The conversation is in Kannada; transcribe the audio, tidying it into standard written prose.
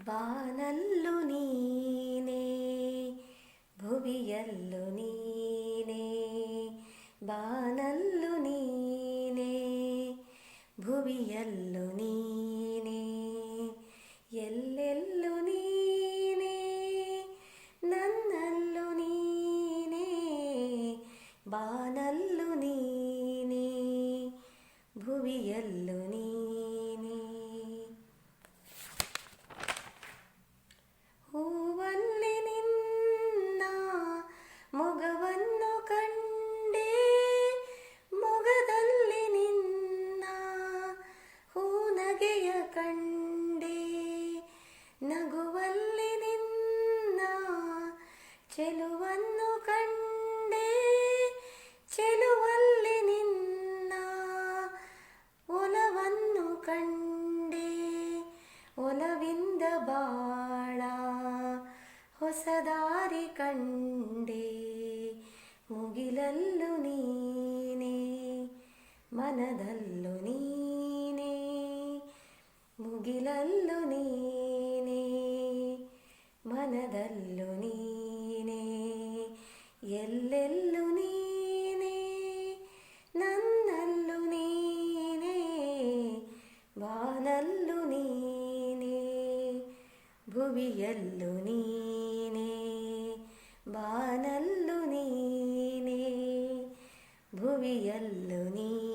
ಬಾನಲ್ಲು ನೀನೇ ಭುವಿಯಲ್ಲು ನೀನೇ ಬಾನಲ್ಲು ನೀನೇ ಭುವಿಯಲ್ಲು ನೀನೇ ಎಲ್ಲೆಲ್ಲು ನೀನೇ ನನ್ನಲ್ಲು ನೀನೇ ಬಾನಲ್ಲು ನೀನೇ ಭುವಿಯಲ್ಲು ನೀನೇ ಹೂವಲ್ಲಿ ನಿನ್ನ ಮೊಗವನ್ನು ಕಂಡೆ ಮೊಗದಲ್ಲಿ ನಿನ್ನ ಹೂನಗೆಯ ಕಂಡೆ ನಗುವಲ್ಲಿ ನಿನ್ನ ಚೆಲುವನ್ನು ಕಂಡೆ ಚೆಲುವಲ್ಲಿ ನಿನ್ನ ಒಲವನ್ನು ಕಂಡೆ ಒಲವಿಂದ ಬಾಳ ಹೊಸ ದಾರಿ ಕಂಡೆ ಮುಗಿಲಲ್ಲು ನೀನೇ ಮನದಲ್ಲು ನೀನೇ ಮುಗಿಲಲ್ಲು ನೀನೇ ಮನದಲ್ಲು ನೀನೇ ಎಲ್ಲೆಲ್ಲು ನೀನೇ ನನ್ನಲ್ಲು ನೀನೇ ಬಾನಲ್ಲು ನೀನೇ ಭುವಿಯಲ್ಲು ನೀನೇ ಬಾನಲ್ಲು ನೀನೇ ಭುವಿಯಲ್ಲು ನೀನೇ